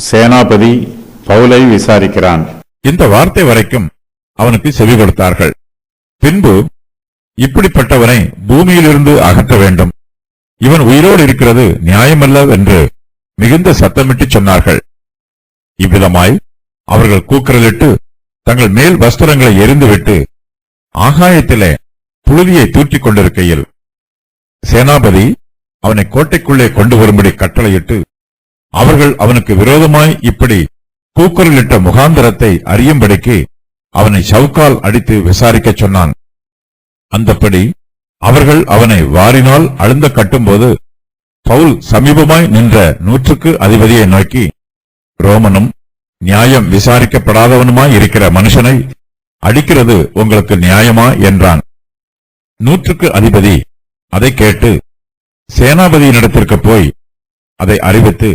சேனாபதி பவுலை விசாரிக்கிறான். இந்த வார்த்தை வரைக்கும் அவனுக்கு செவி கொடுத்தார்கள். பின்பு இப்படிப்பட்டவனை பூமியிலிருந்து அகற்ற வேண்டும், இவன் உயிரோடு இருக்கிறது நியாயமல்ல என்று மிகுந்த சத்தமிட்டு சொன்னார்கள். இவ்விதமாய் அவர்கள் கூக்குரலிட்டு தங்கள் மேல் வஸ்திரங்களை எரிந்துவிட்டு ஆகாயத்திலே புழுதியை தூற்றிக் கொண்டிருக்கையில் சேனாபதி அவனை கோட்டைக்குள்ளே கொண்டு வரும்படி கட்டளையிட்டு அவர்கள் அவனுக்கு விரோதமாய் இப்படி கூக்குரலிட்ட முகாந்தரத்தை அறியும்படிக்கு அவனை சவுக்கால் அடித்து விசாரிக்கச் சொன்னான். அந்தப்படி அவர்கள் அவனை வாரினால் அழுந்த கட்டும்போது பவுல் சமீபமாய் நின்ற 100க்கு அதிபதியை நோக்கி, ரோமனும் நியாயம் விசாரிக்கப்படாதவனுமாய் இருக்கிற மனுஷனை அடிக்கிறது உங்களுக்கு நியாயமா என்றான். 100க்கு அதிபதி அதை கேட்டு சேனாபதியினிடத்திற்கு போய் அதை அறிவித்து,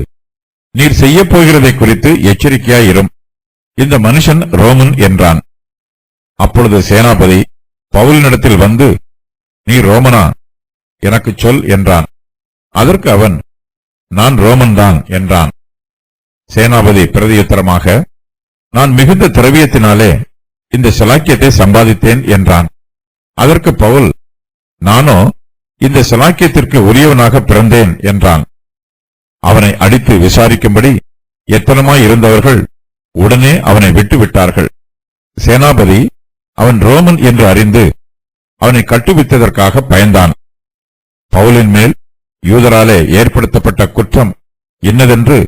நீர் செய்யப் போகிறதை குறித்து எச்சரிக்கையாயிரும், இந்த மனுஷன் ரோமன் என்றான். அப்பொழுது சேனாபதி பவுலினிடத்தில் வந்து, நீ ரோமனா, எனக்கு சொல் என்றான். அதற்கு அவன், நான் ரோமன் தான் என்றான். சேனாபதி பிரதியுத்தரமாக, நான் மிகுந்த திரவியத்தினாலே இந்த சலாக்கியத்தை சம்பாதித்தேன் என்றான். அதற்கு பவுல், நானோ இந்த சலாக்கியத்திற்கு உரியவனாக பிறந்தேன் என்றான். அவனை அடித்து விசாரிக்கும்படி எத்தனமாய் இருந்தவர்கள் உடனே அவனை விட்டுவிட்டார்கள். சேனாபதி அவன் ரோமன் என்று அறிந்து அவனை கட்டுவித்ததற்காக பயந்தான். பவுலின் மேல் யூதராலே ஏற்படுத்தப்பட்ட குற்றம் இன்னதென்று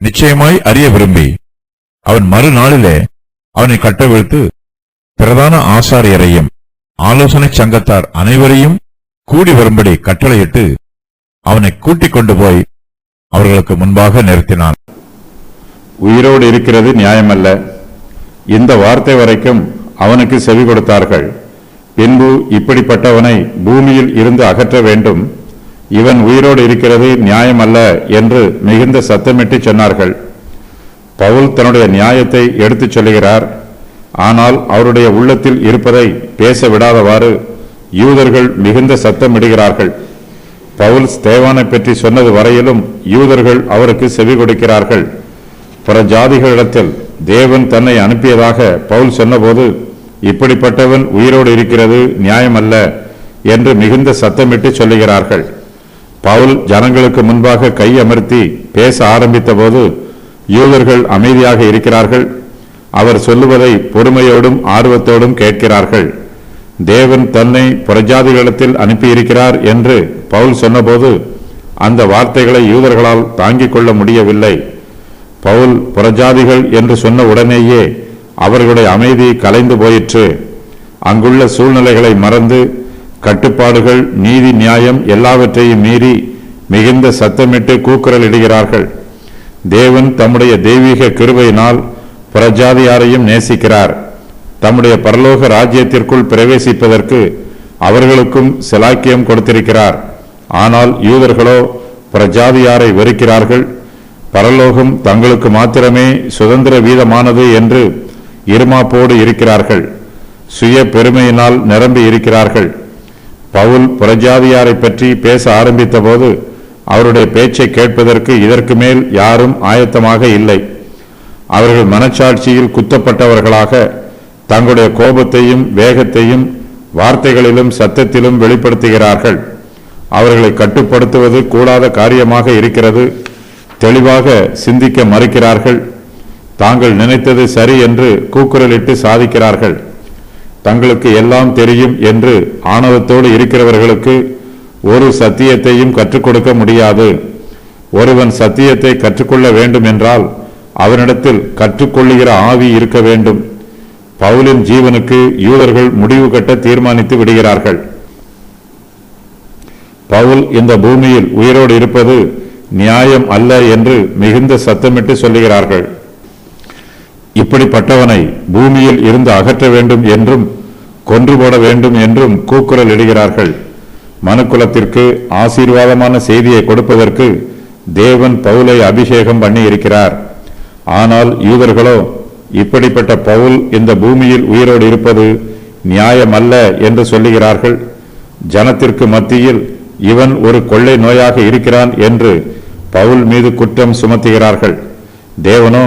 நிச்சயமாய் அறிய விரும்பி அவன் மறுநாளிலே அவனை கட்டவிழ்த்து பிரதான ஆசாரியரையும் ஆலோசனை சங்கத்தார் அனைவரையும் கூடி வரும்படி கட்டளையிட்டு அவனை கூட்டிக் கொண்டு போய் அவர்களுக்கு முன்பாக நிறுத்தினான். உயிரோடு இருக்கிறது நியாயமல்ல. இந்த வார்த்தை வரைக்கும் அவனுக்கு செவி கொடுத்தார்கள். பின்பு இப்படிப்பட்டவனை பூமியில் இருந்து அகற்ற வேண்டும், இவன் உயிரோடு இருக்கிறது நியாயமல்ல என்று மிகுந்த சத்தமிட்டு சொன்னார்கள். பவுல் தன்னுடைய நியாயத்தை எடுத்துச் சொல்லுகிறார். ஆனால் அவருடைய உள்ளத்தில் இருப்பதை பேச விடாதவாறு யூதர்கள் மிகுந்த சத்தமிடுகிறார்கள். பவுல் ஸ்தேவானை பற்றி சொன்னது வரையிலும் யூதர்கள் அவருக்கு செவி கொடுக்கிறார்கள். பிற ஜாதிகளிடத்தில் தேவன் தன்னை அனுப்பியதாக பவுல் சொன்னபோது, இப்படிப்பட்டவன் உயிரோடு இருக்கிறது நியாயமல்ல என்று மிகுந்த சத்தமிட்டு சொல்லுகிறார்கள். பவுல் ஜனங்களுக்கு முன்பாக கை அமர்த்தி பேச ஆரம்பித்த போது யூதர்கள் அமைதியாக இருக்கிறார்கள். அவர் சொல்லுவதை பொறுமையோடும் ஆர்வத்தோடும் கேட்கிறார்கள். தேவன் தன்னை புறஜாதிகளிடத்தில் அனுப்பியிருக்கிறார் என்று பவுல் சொன்னபோது அந்த வார்த்தைகளை யூதர்களால் தாங்கிக் கொள்ள முடியவில்லை. பவுல் புறஜாதிகள் என்று சொன்ன உடனேயே அவர்களுடைய அமைதி கலைந்து போயிற்று. அங்குள்ள சூழ்நிலைகளை மறந்து கட்டுப்பாடுகள், நீதி, நியாயம் எல்லாவற்றையும் மீறி மிகுந்த சத்தமிட்டு கூக்குரலிடுகிறார்கள். தேவன் தம்முடைய தெய்வீக கிருபையினால் புறஜாதியாரையும் நேசிக்கிறார். தம்முடைய பரலோக ராஜ்யத்திற்குள் பிரவேசிப்பதற்கு அவர்களுக்கும் சிலாக்கியம் கொடுத்திருக்கிறார். ஆனால் யூதர்களோ புறஜாதியாரை வெறுக்கிறார்கள். பரலோகம் தங்களுக்கு மாத்திரமே சுதந்திர வீதமானது என்று இருமாப்போடு இருக்கிறார்கள். சுய பெருமையினால் நிரம்பி இருக்கிறார்கள். பவுல் புறஜாதியாரை பற்றி பேச ஆரம்பித்த போது அவருடைய பேச்சை கேட்பதற்கு இதற்கு மேல் யாரும் ஆயத்தமாக இல்லை. அவர்கள் மனச்சாட்சியில் குத்தப்பட்டவர்களாக தங்களுடைய கோபத்தையும் வேகத்தையும் வார்த்தைகளிலும் சத்தத்திலும் வெளிப்படுத்துகிறார்கள். அவர்களை கட்டுப்படுத்துவது கூடாத காரியமாக இருக்கிறது. தெளிவாக சிந்திக்க மறுக்கிறார்கள். தாங்கள் நினைத்தது சரி என்று கூக்குரலிட்டு சாதிக்கிறார்கள். தங்களுக்கு எல்லாம் தெரியும் என்று ஆணவத்தோடு இருக்கிறவர்களுக்கு ஒரு சத்தியத்தையும் கற்றுக் கொடுக்க முடியாது. ஒருவன் சத்தியத்தை கற்றுக்கொள்ள வேண்டும் என்றால் அவனிடத்தில் கற்றுக்கொள்ளுகிற ஆவி இருக்க வேண்டும். பவுலின் ஜீவனுக்கு யூதர்கள் முடிவு கட்ட தீர்மானித்து விடுகிறார்கள். பவுல் இந்த பூமியில் உயிரோடு இருப்பது நியாயம் அல்ல என்று மிகுந்த சத்தமிட்டு சொல்லுகிறார்கள். இப்படிப்பட்டவனை பூமியில் இருந்து அகற்ற வேண்டும் என்றும் கொன்று போட வேண்டும் என்றும் கூக்குரல் இடுகிறார்கள். மனுக்குலத்திற்கு ஆசீர்வாதமான செய்தியை கொடுப்பதற்கு தேவன் பவுலை அபிஷேகம் பண்ணி இருக்கிறார். ஆனால் யூதர்களோ இப்படிப்பட்ட பவுல் இந்த பூமியில் உயிரோடு இருப்பது நியாயமல்ல என்று சொல்லுகிறார்கள். ஜனத்திற்கு மத்தியில் இவன் ஒரு கொள்ளை நோயாக இருக்கிறான் என்று பவுல் மீது குற்றம் சுமத்துகிறார்கள். தேவனோ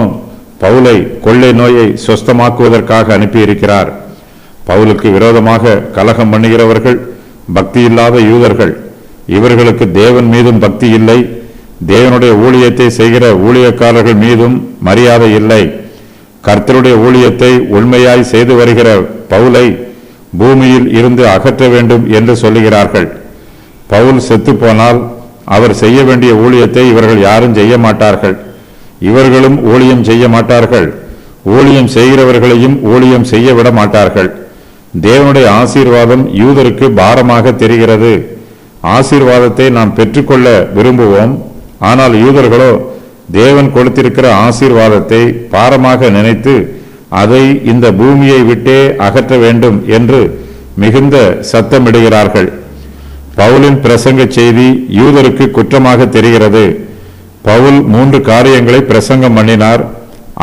பவுலை கொள்ளை நோயை சொஸ்தமாக்குவதற்காக அனுப்பியிருக்கிறார். பவுலுக்கு விரோதமாக கலகம் பண்ணுகிறவர்கள் பக்தியில்லாத யூதர்கள். இவர்களுக்கு தேவன் மீதும் பக்தி இல்லை, தேவனுடைய ஊழியத்தை செய்கிற ஊழியக்காரர்கள் மீதும் மரியாதை இல்லை. கர்த்தருடைய ஊழியத்தை உண்மையாய் செய்து வருகிற பவுலை பூமியில் இருந்து அகற்ற வேண்டும் என்று சொல்லுகிறார்கள். பவுல் செத்து போனால் அவர் செய்ய வேண்டிய ஊழியத்தை இவர்கள் யாரும் செய்ய மாட்டார்கள். இவர்களும் ஊழியம் செய்ய மாட்டார்கள். ஊழியம் செய்கிறவர்களையும் ஊழியம் செய்ய விட மாட்டார்கள். தேவனுடைய ஆசீர்வாதம் யூதருக்கு பாரமாக தெரிகிறது. ஆசீர்வாதத்தை நாம் பெற்றுக்கொள்ள விரும்புவோம். ஆனால் யூதர்களோ தேவன் கொடுத்திருக்கிற ஆசீர்வாதத்தை பாரமாக நினைத்து அதை இந்த பூமியை விட்டே அகற்ற வேண்டும் என்று மிகுந்த சத்தமிடுகிறார்கள். பவுலின் பிரசங்க செய்தி யூதருக்கு குற்றமாக தெரிகிறது. பவுல் 3 காரியங்களை பிரசங்கம் பண்ணினார்.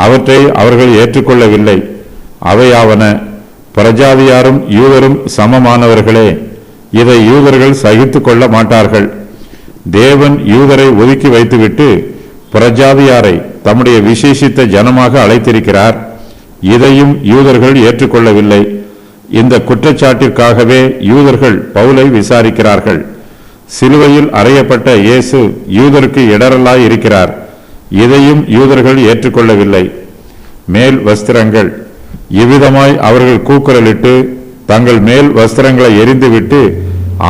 அவற்றை அவர்கள் ஏற்றுக்கொள்ளவில்லை. அவையாவன: பிரஜாதியாரும் யூதரும் சமமானவர்களே, இதை யூதர்கள் சகித்து கொள்ள மாட்டார்கள். தேவன் யூதரை ஒதுக்கி வைத்துவிட்டு பிரஜாதியாரை தம்முடைய விசேஷித்த ஜனமாக அழைத்திருக்கிறார். இதையும் யூதர்கள் ஏற்றுக்கொள்ளவில்லை. இந்த குற்றச்சாட்டிற்காகவே யூதர்கள் பவுலை விசாரிக்கிறார்கள். சிலுவையில் அறையப்பட்ட இயேசு யூதருக்கு இடரலாய் இருக்கிறார். இதையும் யூதர்கள் ஏற்றுக்கொள்ளவில்லை. மேல் வஸ்திரங்கள். இவ்விதமாய் அவர்கள் கூக்குரலிட்டு தங்கள் மேல் வஸ்திரங்களை எரிந்துவிட்டு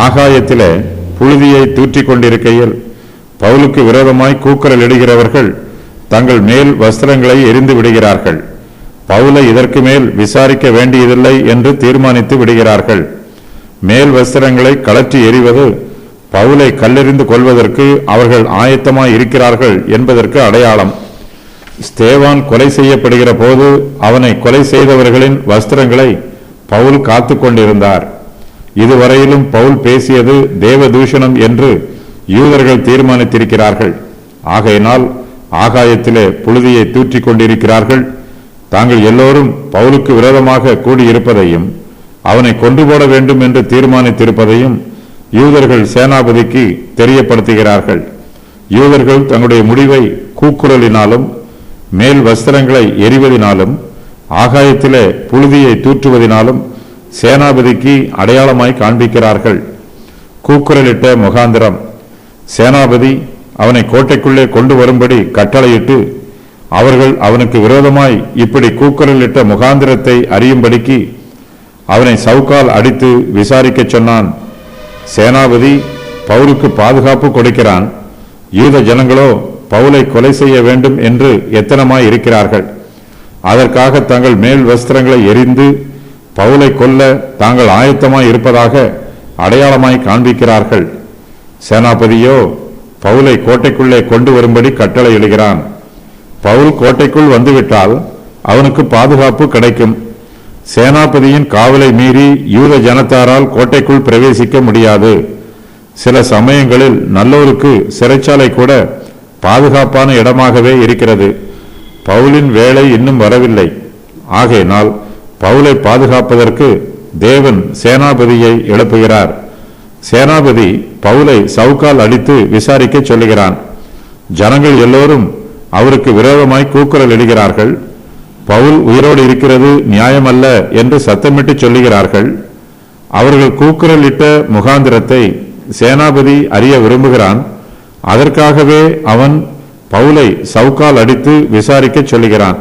ஆகாயத்திலே புழுதியை தூற்றிக் கொண்டிருக்கையில் பவுலுக்கு விரோதமாய் கூக்குரல் இடுகிறவர்கள் தங்கள் மேல் வஸ்திரங்களை எரிந்து விடுகிறார்கள். பவுலை இதற்கு மேல் விசாரிக்க வேண்டியதில்லை என்று தீர்மானித்து விடுகிறார்கள். மேல் வஸ்திரங்களை கழற்றி எறிவது பவுலை கல்லெறிந்து கொள்வதற்கு அவர்கள் ஆயத்தமாய் இருக்கிறார்கள் என்பதற்கு அடையாளம். ஸ்தேவான் கொலை செய்யப்படுகிற போது அவனை கொலை செய்தவர்களின் வஸ்திரங்களை பவுல் காத்து கொண்டிருந்தார். இதுவரையிலும் பவுல் பேசியது தேவதூஷணம் என்று யூதர்கள் தீர்மானித்திருக்கிறார்கள். ஆகையினால் ஆகாயத்திலே புழுதியை தூற்றிக் கொண்டிருக்கிறார்கள். தாங்கள் எல்லோரும் பவுலுக்கு விரோதமாக கூடியிருப்பதையும் அவனை கொன்று போட வேண்டும் என்று தீர்மானித்திருப்பதையும் யூதர்கள் சேனாபதிக்கு தெரியப்படுத்துகிறார்கள். யூதர்கள் தங்களுடைய முடிவை கூக்குரலினாலும் மேல் வஸ்திரங்களை எரிவதினாலும் ஆகாயத்திலே புழுதியை தூற்றுவதினாலும் சேனாபதிக்கு அடையாளமாய் காண்பிக்கிறார்கள். கூக்குரலிட்ட முகாந்திரம். சேனாபதி அவனை கோட்டைக்குள்ளே கொண்டு வரும்படி கட்டளையிட்டு அவர்கள் அவனுக்கு விரோதமாய் இப்படி கூக்குரலிட்ட முகாந்திரத்தை அறியும்படிக்கு அவனை சவுக்கால் அடித்து விசாரிக்க சொன்னான். சேனாபதி பவுலுக்கு பாதுகாப்பு கொடுக்கிறான். யூத ஜனங்களோ பவுலை கொலை செய்ய வேண்டும் என்று எத்தனமாய் இருக்கிறார்கள். அதற்காக தங்கள் மேல் வஸ்திரங்களை எரிந்து பவுலை கொல்ல தாங்கள் ஆயத்தமாய் இருப்பதாக அடையாளமாய் காண்பிக்கிறார்கள். சேனாபதியோ பவுலை கோட்டைக்குள்ளே கொண்டு வரும்படி கட்டளையிடுகிறான். பவுல் கோட்டைக்குள் வந்துவிட்டால் அவனுக்கு பாதுகாப்பு கிடைக்கும். சேனாபதியின் காவலை மீறி யூத ஜனத்தாரால் கோட்டைக்குள் பிரவேசிக்க முடியாது. சில சமயங்களில் நல்லோருக்கு சிறைச்சாலை கூட பாதுகாப்பான இடமாகவே இருக்கிறது. பவுலின் வேலை இன்னும் வரவில்லை. ஆகையினால் பவுலை பாதுகாப்பதற்கு தேவன் சேனாபதியை எழுப்புகிறார். சேனாபதி பவுலை சவுக்கால் அடித்து விசாரிக்க சொல்லுகிறான். ஜனங்கள் எல்லோரும் அவருக்கு விரோதமாய் கூக்குரல் இடுகிறார்கள். பவுல் உயிரோடு இருக்கிறது நியாயமல்ல என்று சத்தமிட்டு சொல்லுகிறார்கள். அவர்கள் கூக்குரல் இட்ட முகாந்திரத்தை சேனாபதி அறிய விரும்புகிறான். அதற்காகவே அவன் பவுலை சவுக்கால் அடித்து விசாரிக்க சொல்லுகிறான்.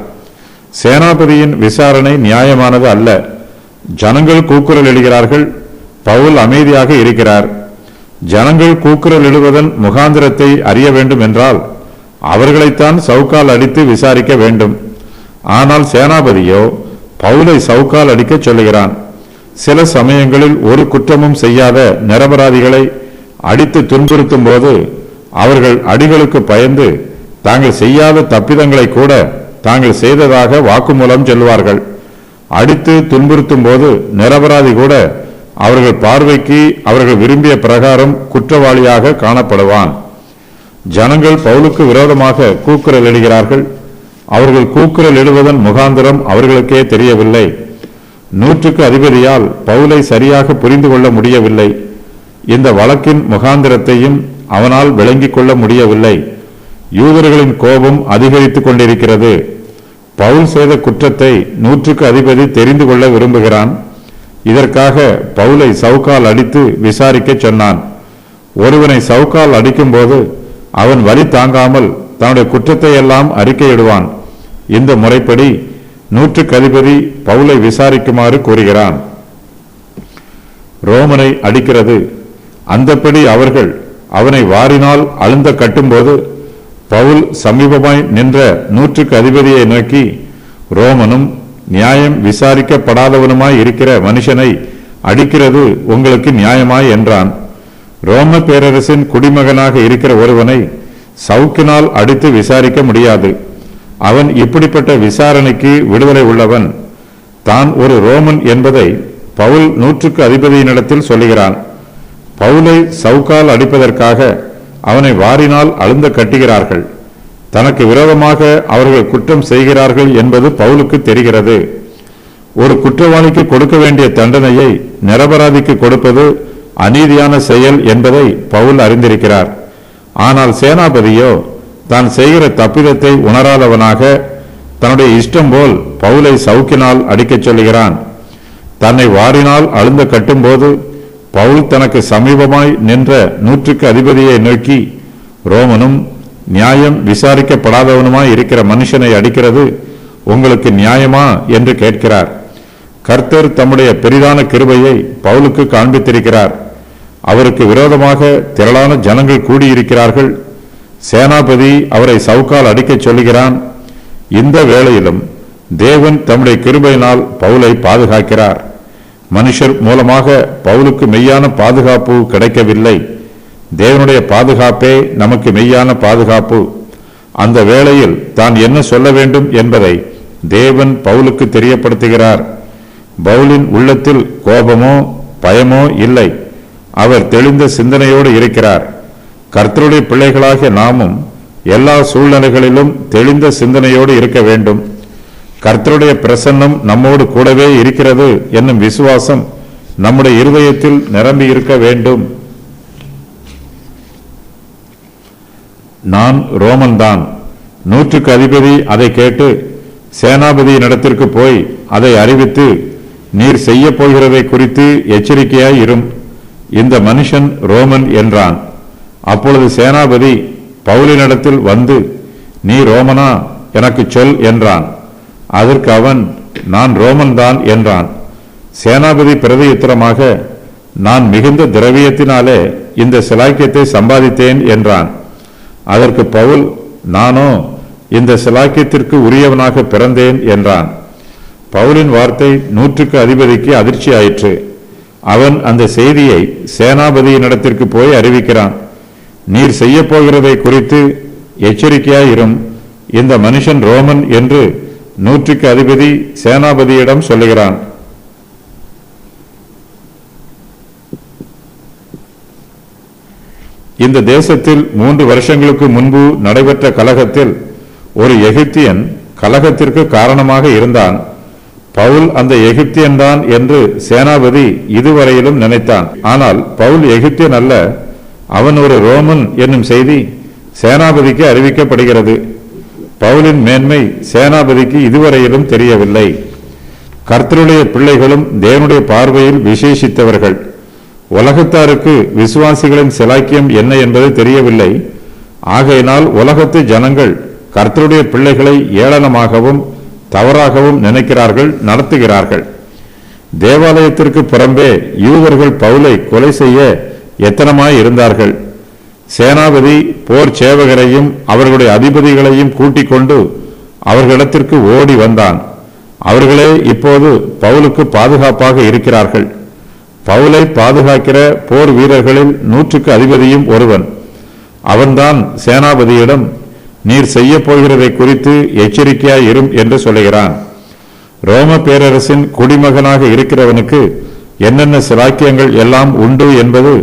சேனாபதியின் விசாரணை நியாயமானது அல்ல. ஜனங்கள் கூக்குரல் இடுகிறார்கள். பவுல் அமைதியாக இருக்கிறார். ஜனங்கள் கூக்குரல் இடுவதன் முகாந்திரத்தை அறிய வேண்டும் என்றால் அவர்களைத்தான் சவுக்கால் அடித்து விசாரிக்க வேண்டும். ஆனால் சேனாபதியோ பவுலை சவுக்கால் அடிக்க சொல்லுகிறான். சில சமயங்களில் ஒரு குற்றமும் செய்யாத நிரபராதிகளை அடித்து துன்புறுத்தும் போது அவர்கள் அடிகளுக்கு பயந்து தாங்கள் செய்யாத தப்பிதங்களை கூட தாங்கள் செய்ததாக வாக்குமூலம் சொல்லுவார்கள். அடித்து துன்புறுத்தும் போது நிரபராதி கூட அவர்கள் பார்வைக்கு அவர்கள் விரும்பிய பிரகாரம் குற்றவாளியாக காணப்படுவான். ஜனங்கள் பவுலுக்கு விரோதமாக கூக்குரல் இடுகிறார்கள். அவர்கள் கூக்குரல் இடுவதன் முகாந்திரம் அவர்களுக்கே தெரியவில்லை. 100க்கு அதிபதியால் பவுலை சரியாக புரிந்து கொள்ள முடியவில்லை. இந்த வழக்கின் முகாந்திரத்தையும் அவனால் விளங்கிக் கொள்ள முடியவில்லை. யூதர்களின் கோபம் அதிகரித்துக் கொண்டிருக்கிறது. பவுல் செய்த குற்றத்தை 100க்கு அதிபதி தெரிந்து கொள்ள விரும்புகிறான். இதற்காக பவுலை சவுக்கால் அடித்து விசாரிக்க சொன்னான். ஒருவனை சவுக்கால் அடிக்கும் போது அவன் வலி தாங்காமல் தன்னுடைய குற்றத்தை எல்லாம் அறிக்கையிடுவான். இந்த முறைப்படி 100க்கு அதிபதி பவுலை விசாரிக்குமாறு கூறுகிறான். ரோமனை அடிக்கிறது. அந்தப்படி அவர்கள் அவனை வாரினால் அழுந்த கட்டும்போது பவுல் சமீபமாய் நின்ற 100க்கு அதிபதியை நோக்கி, ரோமனும் நியாயம் விசாரிக்கப்படாதவனுமாய் இருக்கிற மனுஷனை அடிக்கிறது உங்களுக்கு நியாயமாய் என்றான். ரோம பேரரசின் குடிமகனாக இருக்கிற ஒருவனை சவுக்கினால் அடித்து விசாரிக்க முடியாது. அவன் இப்படிப்பட்ட விசாரணைக்கு விடுதலை உள்ளவன். தான் ஒரு ரோமன் என்பதை பவுல் 100க்கு அதிபதியினிடத்தில் சொல்லுகிறான். பவுலை சவுக்கால் அடிப்பதற்காக அவனை வாரினால் அழுந்த கட்டுகிறார்கள். தனக்கு விரோதமாக அவர்கள் குற்றம் செய்கிறார்கள் என்பது பவுலுக்கு தெரிகிறது. ஒரு குற்றவாளிக்கு கொடுக்க வேண்டிய தண்டனையை நிரபராதிக்கு கொடுப்பது அநீதியான செயல் என்பதை பவுல் அறிந்திருக்கிறார். ஆனால் சேனாபதியோ தான் செய்கிற தப்பிதத்தை உணராதவனாக தன்னுடைய இஷ்டம் போல் பவுலை சவுக்கினால் அடிக்கச் சொல்லுகிறான். தன்னை வாரினால் அழுந்த கட்டும்போது பவுல் தனக்கு சமீபமாய் நின்ற 100க்கு அதிபதியை நோக்கி, ரோமனும் நியாயம் விசாரிக்கப்படாதவனுமாய் இருக்கிற மனுஷனை அடிக்கிறது உங்களுக்கு நியாயமா என்று கேட்கிறார். கர்த்தர் தம்முடைய பெரிதான கிருபையை பவுலுக்கு காண்பித்திருக்கிறார். அவருக்கு விரோதமாக திரளான ஜனங்கள் கூடியிருக்கிறார்கள். சேனாபதி அவரை சவுக்கால் அடிக்கச் சொல்லுகிறான். இந்த வேளையிலும் தேவன் தம்முடைய கிருபையினால் பவுலை பாதுகாக்கிறார். மனுஷர் மூலமாக பவுலுக்கு மெய்யான பாதுகாப்பு கிடைக்கவில்லை. தேவனுடைய பாதுகாப்பே நமக்கு மெய்யான பாதுகாப்பு. அந்த வேளையில் தான் என்ன சொல்ல வேண்டும் என்பதை தேவன் பவுலுக்கு தெரியப்படுத்துகிறார். பவுலின் உள்ளத்தில் கோபமோ பயமோ இல்லை. அவர் தெளிந்த சிந்தனையோடு இருக்கிறார். கர்த்தருடைய பிள்ளைகளாகிய நாமும் எல்லா சூழ்நிலைகளிலும் தெளிந்த சிந்தனையோடு இருக்க வேண்டும். கர்த்தருடைய பிரசன்னம் நம்மோடு கூடவே இருக்கிறது என்னும் விசுவாசம் நம்முடைய இருதயத்தில் நிரம்பி இருக்க வேண்டும். நான் ரோமன் தான். 100க்கு அதிபதி அதை கேட்டு சேனாபதியின் இடத்திற்கு போய் அதை அறிவித்து, நீர் செய்ய போகிறதை குறித்து எச்சரிக்கையாய் இரும், இந்த மனுஷன் ரோமன் என்றான். அப்பொழுது சேனாபதி பவுலினிடத்தில் வந்து, நீ ரோமனா, எனக்கு சொல் என்றான். அதற்கு அவன், நான் ரோமன் தான் என்றான். சேனாபதி பிரதியுத்தரமாக, நான் மிகுந்த திரவியத்தினாலே இந்த சிலாக்கியத்தை சம்பாதித்தேன் என்றான். அதற்கு பவுல், நானோ இந்த சிலாக்கியத்திற்கு உரியவனாக பிறந்தேன் என்றான். பவுலின் வார்த்தை 100க்கு அதிபதிக்கு அதிர்ச்சி ஆயிற்று. அவன் அந்த செய்தியை சேனாபதியினிடத்திற்கு போய் அறிவிக்கிறான். நீர் செய்ய போகிறதை குறித்து எச்சரிக்கையாயிரும், இந்த மனுஷன் ரோமன் என்று 100க்கு அதிபதி சேனாபதியிடம் சொல்லுகிறான். இந்த தேசத்தில் 3 வருஷங்களுக்கு முன்பு நடைபெற்ற கலகத்தில் ஒரு எகிப்தியன் கலகத்திற்கு காரணமாக இருந்தான். பவுல் அந்த எகிப்தியன் தான் என்று சேனாபதி இதுவரையிலும் நினைத்தான். ஆனால் பவுல் எகிப்தியன் அல்ல, அவன் ஒரு ரோமன் என்னும் செய்தி சேனாபதிக்கு அறிவிக்கப்படுகிறது. பவுலின் மேன்மை சேனாபதிக்கு இதுவரையிலும் தெரியவில்லை. கர்த்தருடைய பிள்ளைகளும் தேவனுடைய பார்வையில் விசேஷித்தவர்கள். உலகத்தாருக்கு விசுவாசிகளின் சிலாக்கியம் என்ன என்பது தெரியவில்லை. ஆகையினால் உலகத்து ஜனங்கள் கர்த்தருடைய பிள்ளைகளை ஏளனமாகவும் தவறாகவும் நினைக்கிறார்கள், நடத்துகிறார்கள். தேவாலயத்திற்கு புறம்பே யூதர்கள் பவுலை கொலை செய்ய எத்தனமாய் இருந்தார்கள். சேனாபதி போர் சேவகரையும் அவர்களுடைய அதிபதிகளையும் கூட்டிக் கொண்டு அவர்களிடத்திற்கு ஓடி வந்தான். அவர்களே இப்போது பவுலுக்கு பாதுகாப்பாக இருக்கிறார்கள். பவுலை பாதுகாக்கிற போர் வீரர்களில் 100க்கு அதிபதியும் ஒருவன். அவன்தான் சேனாபதியிடம், நீர் செய்ய போகிறதை குறித்து எச்சரிக்கையாய் இரும் என்று சொல்லுகிறான். ரோம பேரரசின் குடிமகனாக இருக்கிறவனுக்கு என்னென்ன சிலாக்கியங்கள் எல்லாம் உண்டு என்பது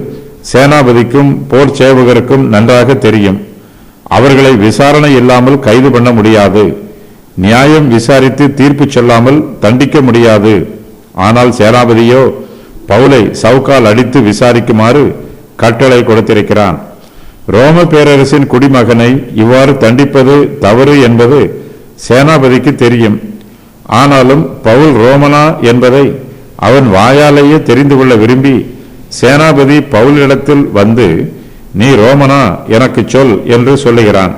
சேனாபதிக்கும் போர் சேவகருக்கும் நன்றாக தெரியும். அவர்களை விசாரணை இல்லாமல் கைது பண்ண முடியாது. நியாயம் விசாரித்து தீர்ப்பு சொல்லாமல் தண்டிக்க முடியாது. ஆனால் சேனாபதியோ பவுலை சவுக்கால் அடித்து விசாரிக்குமாறு கட்டளை கொடுத்திருக்கிறான். ரோம பேரரசின் குடிமகனை இவ்வாறு தண்டிப்பது தவறு என்பது சேனாபதிக்கு தெரியும். ஆனாலும் பவுல் ரோமனா என்பதை அவன் வாயாலேயே தெரிந்து கொள்ள விரும்பி சேனாபதி பவுலிடத்தில் வந்து, நீ ரோமனா, எனக்கு சொல் என்று சொல்லுகிறான்.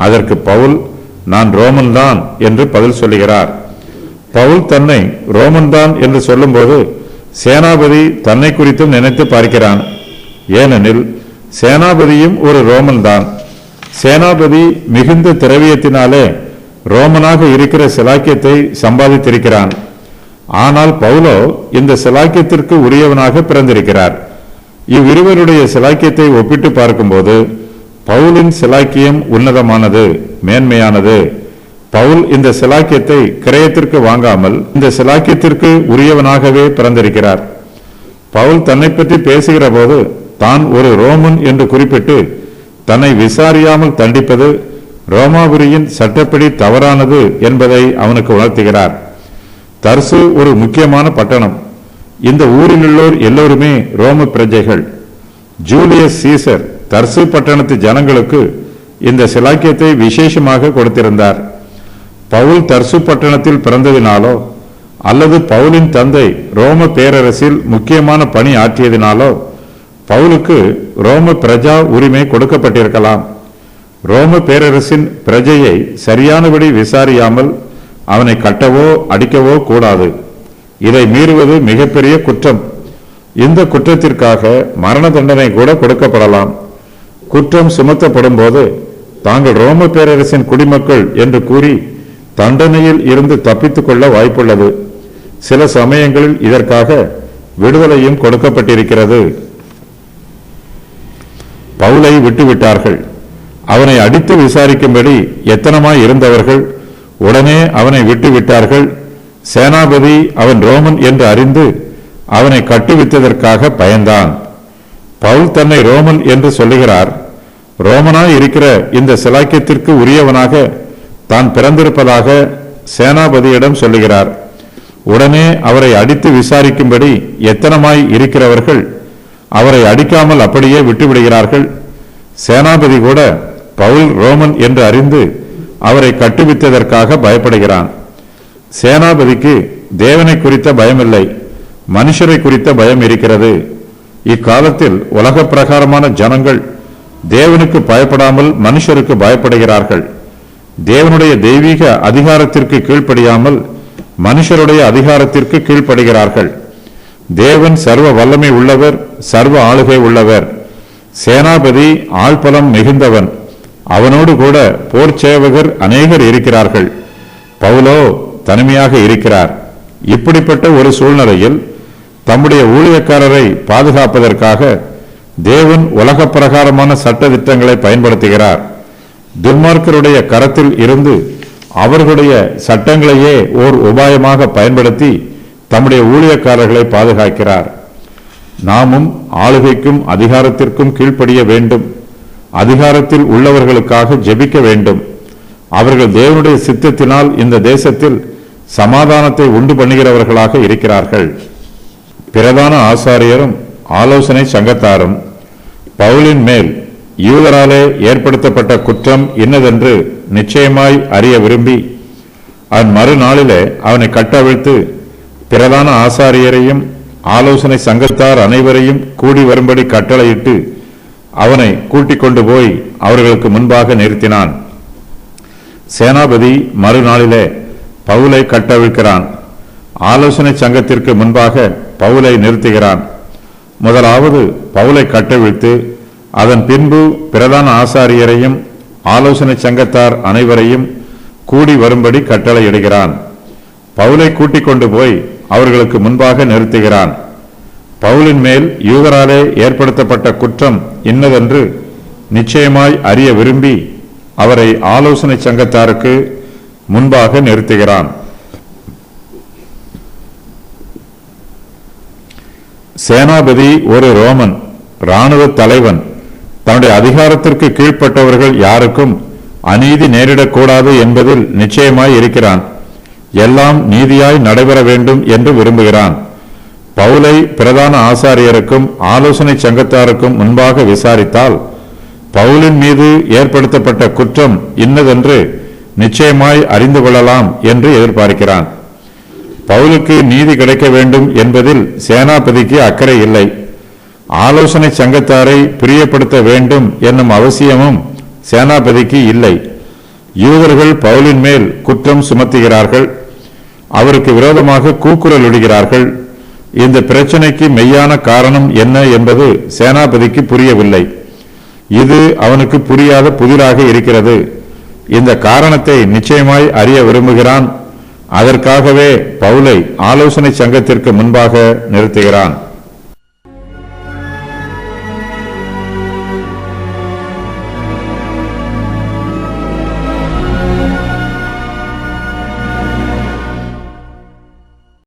அதற்கு பவுல், நான் ரோமன்தான் என்று பதில் சொல்லுகிறார். பவுல் தன்னை ரோமன்தான் என்று சொல்லும்போது சேனாபதி தன்னை குறித்தும் நினைத்து பார்க்கிறான். ஏனெனில் சேனாபதியும் ஒரு ரோமன் தான். சேனாபதி மிகுந்த திரவியத்தினாலே ரோமனாக இருக்கிற சிலாக்கியத்தை சம்பாதித்திருக்கிறான். ஆனால் பவுலோ இந்த சிலாக்கியத்திற்கு உரியவனாக பிறந்திருக்கிறார். இவ்விருவருடைய சிலாக்கியத்தை ஒப்பிட்டு பார்க்கும்போது பவுலின் சிலாக்கியம் உன்னதமானது, மேன்மையானது. பவுல் இந்த சிலாக்கியத்தை கிரயத்திற்கு வாங்காமல் இந்த சிலாக்கியத்திற்கு உரியவனாகவே பிறந்திருக்கிறார். பவுல் தன்னை பற்றி பேசுகிற போது தான் ஒரு ரோமன் என்று குறிப்பிட்டு தன்னை விசாரியாமல் தண்டிப்பது ரோமாபுரியின் சட்டப்படி தவறானது என்பதை அவனுக்கு உணர்த்துகிறார். தர்சு ஒரு முக்கியமான பட்டணம். இந்த ஊரிலுள்ளோர் எல்லோருமே ரோம பிரஜைகள். ஜூலியஸ் சீசர் தர்சு பட்டணத்து ஜனங்களுக்கு இந்த சிலாக்கியத்தை விசேஷமாக கொடுத்திருந்தார். பவுல் தர்சு பட்டணத்தில் பிறந்ததினாலோ அல்லது பவுலின் தந்தை ரோம பேரரசில் முக்கியமான பணி ஆற்றியதினாலோ பவுலுக்கு ரோம பிரஜா உரிமை கொடுக்கப்பட்டிருக்கலாம். ரோம பேரரசின் பிரஜையை சரியானபடி விசாரியாமல் அவனை கட்டவோ அடிக்கவோ கூடாது. இதை மீறுவது மிகப்பெரிய குற்றம். இந்த குற்றத்திற்காக மரண தண்டனை கூட கொடுக்கப்படலாம். குற்றம் சுமத்தப்படும் போது தாங்கள் ரோம பேரரசின் குடிமக்கள் என்று கூறி தண்டனையில் இருந்து தப்பித்துக் கொள்ள வாய்ப்புள்ளது. சில சமயங்களில் இதற்காக விடுதலையும் கொடுக்கப்பட்டிருக்கிறது. பவுலை விட்டுவிட்டார்கள். அவனை அடித்து விசாரிக்கும்படி எத்தனமாய் இருந்தவர்கள் உடனே அவனை விட்டுவிட்டார்கள். சேனாபதி அவன் ரோமன் என்று அறிந்து அவனை கட்டுவித்ததற்காக பயந்தான். பவுல் தன்னை ரோமன் என்று சொல்லுகிறார். ரோமனாய் இருக்கிற இந்த சிலாக்கியத்திற்கு உரியவனாக தான் பிறந்திருப்பதாக சேனாபதியிடம் சொல்லுகிறார். உடனே அவரை அடித்து விசாரிக்கும்படி எத்தனமாய் இருக்கிறவர்கள் அவரை அடிக்காமல் அப்படியே விட்டுவிடுகிறார்கள். சேனாபதி கூட பவுல் ரோமன் என்று அறிந்து அவரை கட்டுவித்ததற்காக பயப்படுகிறான். சேனாபதிக்கு தேவனை குறித்த பயமில்லை, மனுஷரை குறித்த பயம் இருக்கிறது. இக்காலத்தில் உலக பிரகாரமான ஜனங்கள் தேவனுக்கு பயப்படாமல் மனுஷருக்கு பயப்படுகிறார்கள். தேவனுடைய தெய்வீக அதிகாரத்திற்கு கீழ்ப்படியாமல் மனுஷருடைய அதிகாரத்திற்கு கீழ்ப்படுகிறார்கள். தேவன் சர்வ வல்லமை உள்ளவர், சர்வ ஆளுகை உள்ளவர். சேனாபதி ஆள்பலம் மிகுந்தவன். அவனோடு கூட போர் சேவகர் அநேகர் இருக்கிறார்கள். பவுலோ தனிமையாக இருக்கிறார். இப்படிப்பட்ட ஒரு சூழ்நிலையில் தம்முடைய ஊழியக்காரரை பாதுகாப்பதற்காக தேவன் உலக பிரகாரமான சட்ட திட்டங்களை பயன்படுத்துகிறார். துன்மார்க்கருடைய கரத்தில் இருந்து அவர்களுடைய சட்டங்களையே ஓர் உபாயமாக பயன்படுத்தி தம்முடைய ஊழியக்காரர்களை பாதுகாக்கிறார். நாமும் ஆளுகைக்கும் அதிகாரத்திற்கும் கீழ்ப்படிய வேண்டும். அதிகாரத்தில் உள்ளவர்களுக்காக ஜெபிக்க வேண்டும். அவர்கள் தேவனுடைய சித்தத்தினால் இந்த தேசத்தில் சமாதானத்தை உண்டு பண்ணுகிறவர்களாக இருக்கிறார்கள். பிரதான ஆசாரியரும் ஆலோசனை சங்கத்தாரும் பவுலின் மேல் யூதராலே ஏற்படுத்தப்பட்ட குற்றம் இன்னதென்று நிச்சயமாய் அறிய விரும்பி மறுநாளிலே அவனை கட்டவிழ்த்து பிரதான ஆசாரியரையும் ஆலோசனை சங்கத்தார் அனைவரையும் கூடி வரும்படி கட்டளையிட்டு அவனை கூட்டிக் கொண்டு போய் அவர்களுக்கு முன்பாக நிறுத்தினான். சேனாபதி மறுநாளிலே பவுலை கட்டவிழ்க்கிறான். ஆலோசனை சங்கத்திற்கு முன்பாக பவுலை நிறுத்துகிறான். முதலாவது பவுலை கட்டவிழ்த்து அதன் பின்பு பிரதான ஆசாரியரையும் ஆலோசனை சங்கத்தார் அனைவரையும் கூடி வரும்படி கட்டளையிடுகிறான். பவுலை கூட்டிக் கொண்டு போய் அவர்களுக்கு முன்பாக நிறுத்துகிறான். பவுலின் மேல் யூதராலே ஏற்படுத்தப்பட்ட குற்றம் இன்னதென்று நிச்சயமாய் அறிய விரும்பி அவரை ஆலோசனை சங்கத்தாருக்கு முன்பாக நிறுத்துகிறான். சேனாபதி ஒரு ரோமன் இராணுவ தலைவன். தன்னுடைய அதிகாரத்திற்கு கீழ்ப்பட்டவர்கள் யாருக்கும் அநீதி நேரிடக்கூடாது என்பதில் நிச்சயமாய் இருக்கிறான். எல்லாம் நீதியாய் நடைபெற வேண்டும் என்று விரும்புகிறான். பவுலை பிரதான ஆசாரியருக்கும் ஆலோசனை சங்கத்தாருக்கும் முன்பாக விசாரித்தால் பவுலின் மீது ஏற்படுத்தப்பட்ட குற்றம் இன்னதென்று நிச்சயமாய் அறிந்து கொள்ளலாம் என்று எதிர்பார்க்கிறான். பவுலுக்கு நீதி கிடைக்க வேண்டும் என்பதில் சேனாபதிக்கு அக்கறை இல்லை. ஆலோசனை சங்கத்தாரை பிரியப்படுத்த வேண்டும் என்னும் அவசியமும் சேனாபதிக்கு இல்லை. யூதர்கள் பவுலின் மேல் குற்றம் சுமத்துகிறார்கள். அவருக்கு விரோதமாக கூக்குரல் இடுகிறார்கள். இந்த பிரச்சனைக்கு மெய்யான காரணம் என்ன என்பது சேனாபதிக்கு புரியவில்லை. இது அவனுக்கு புரியாத புதிராக இருக்கிறது. இந்த காரணத்தை நிச்சயமாய் அறிய விரும்புகிறான். அதற்காகவே பவுலை ஆலோசனை சங்கத்திற்கு முன்பாக நிறுத்துகிறான்.